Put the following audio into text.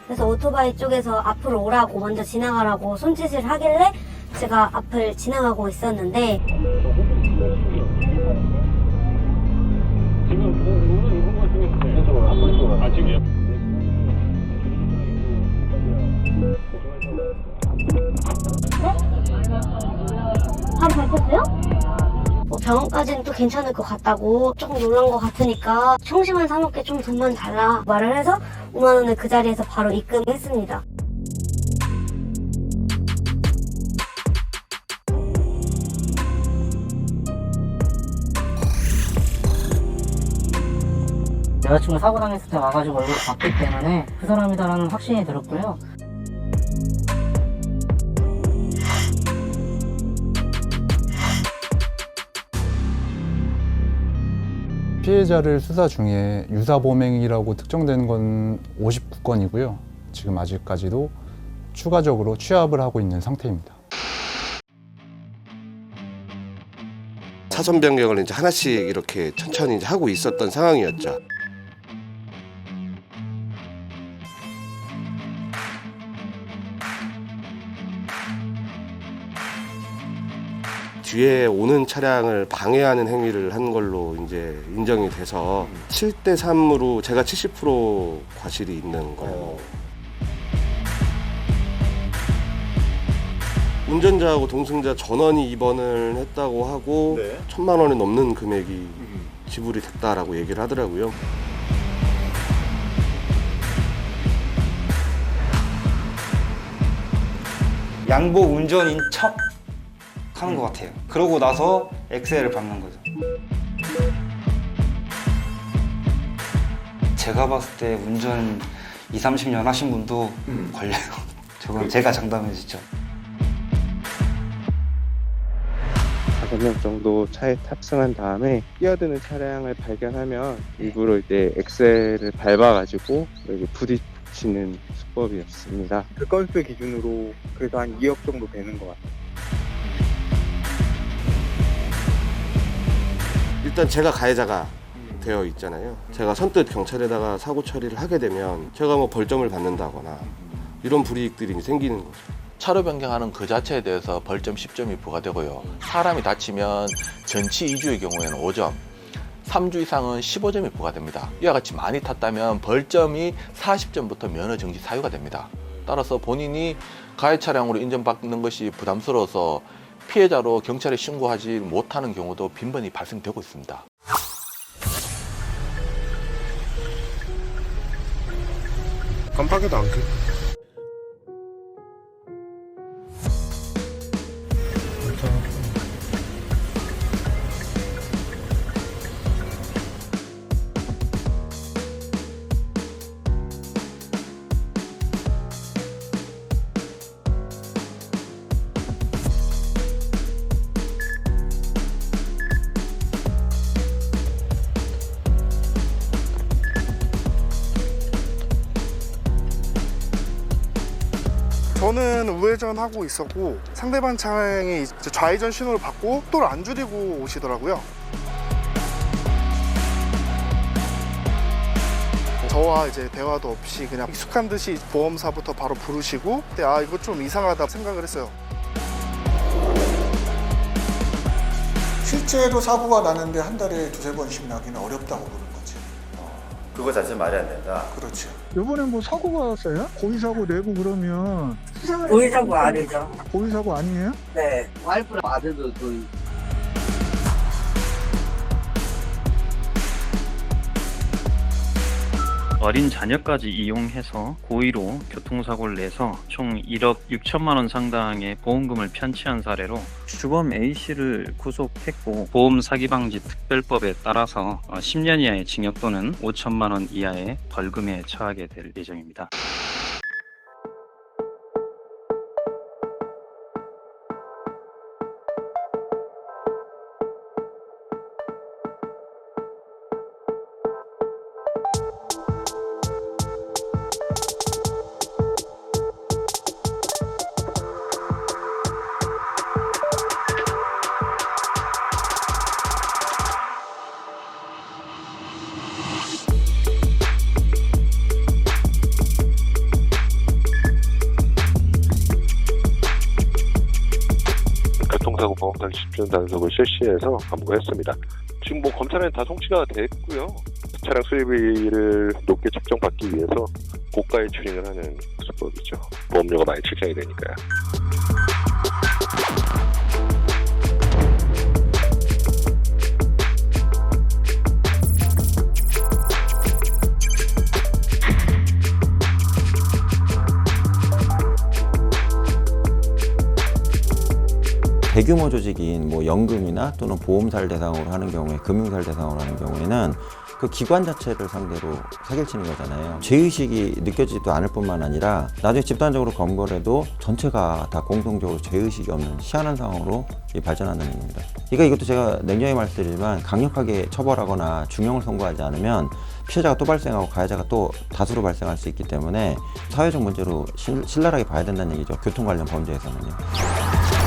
그래서 오토바이 쪽에서 앞으로 오라고 먼저 지나가라고 손짓을 하길래 제가 앞을 지나가고 있었는데 지금 오늘 입은 것 중에 왼쪽으로 앞으로 쪽으로. 아 지금요? 한 밟혔어요? 병원까지는 또 괜찮을 것 같다고 조금 놀란 것 같으니까 청심환 사먹게 좀 돈만 달라 말을 해서 5만 원을 그 자리에서 바로 입금했습니다. 여자친구 사고 당했을 때 와가지고 얼굴을 봤기 때문에 그 사람이다라는 확신이 들었고요. 피해자를 수사 중에 유사범행이라고 특정되는 건 59건이고요. 지금 아직까지도 추가적으로 취합을 하고 있는 상태입니다. 차선 변경을 이제 하나씩 이렇게 천천히 이제 하고 있었던 상황이었죠. 뒤에 오는 차량을 방해하는 행위를 한 걸로 이제 인정이 돼서 7대 3으로 제가 70% 과실이 있는 거예요. 운전자하고 동승자 전원이 입원을 했다고 하고 네. 1,000만 원이 넘는 금액이 지불이 됐다라고 얘기를 하더라고요. 양보 운전인 척 하는 것 같아요. 그러고 나서 엑셀을 밟는 거죠. 제가 봤을 때 운전 20-30년 하신 분도 걸려요. 저건 제가 장담해 주죠. 5명 정도 차에 탑승한 다음에 끼어드는 차량을 발견하면 일부러 이제 엑셀을 밟아가지고 여기 부딪히는 수법이었습니다. 그 건수 기준으로 그래도 한 2억 정도 되는 것 같아요. 일단 제가 가해자가 되어 있잖아요. 제가 선뜻 경찰에다가 사고 처리를 하게 되면 제가 뭐 벌점을 받는다거나 이런 불이익들이 생기는 거죠. 차로 변경하는 그 자체에 대해서 벌점 10점이 부과되고요. 사람이 다치면 전치 2주의 경우에는 5점, 3주 이상은 15점이 부과됩니다. 이와 같이 많이 탔다면 벌점이 40점부터 면허 정지 사유가 됩니다. 따라서 본인이 가해 차량으로 인정받는 것이 부담스러워서 피해자로 경찰에 신고하지 못하는 경우도 빈번히 발생되고 있습니다. 깜빡이도 안 켜. 저는 우회전하고 있었고 상대방 차량이 이제 좌회전 신호를 받고 속도를 안 줄이고 오시더라고요. 저와 이제 대화도 없이 그냥 익숙한 듯이 보험사부터 바로 부르시고 아 이거 좀 이상하다 생각을 했어요. 실제로 사고가 나는데 한 달에 2-3번씩 나기는 어렵다고 보는 거지. 그거 자체 말이 안 된다. 그렇죠. 이번에 뭐 사고가 왔어요? 고의사고 내고 그러면 고의사고 아니죠. 고의사고 아니에요? 네. 와이프랑 아들도 그 어린 자녀까지 이용해서 고의로 교통사고를 내서 총 1억 6천만 원 상당의 보험금을 편취한 사례로 주범 A씨를 구속했고 보험 사기 방지 특별법에 따라서 10년 이하의 징역 또는 5천만 원 이하의 벌금에 처하게 될 예정입니다. 영상 집중 단속을 실시해서 감고했습니다. 지금 뭐 검찰은 다 송치가 됐고요. 차량 수리비를 높게 책정받기 위해서 고가에 추징을 하는 수법이죠. 보험료가 많이 책정이 되니까요. 대규모 조직인 뭐 연금이나 또는 보험사를 대상으로 하는 경우에, 금융사를 대상으로 하는 경우에는 그 기관 자체를 상대로 사기를 치는 거잖아요. 죄의식이 느껴지지도 않을 뿐만 아니라 나중에 집단적으로 검거를 해도 전체가 다 공통적으로 죄의식이 없는 희한한 상황으로 발전한다는 겁니다. 그러니까 이것도 제가 냉정히 말씀드리지만 강력하게 처벌하거나 중형을 선고하지 않으면 피해자가 또 발생하고 가해자가 또 다수로 발생할 수 있기 때문에 사회적 문제로 신랄하게 봐야 된다는 얘기죠. 교통 관련 범죄에서는요.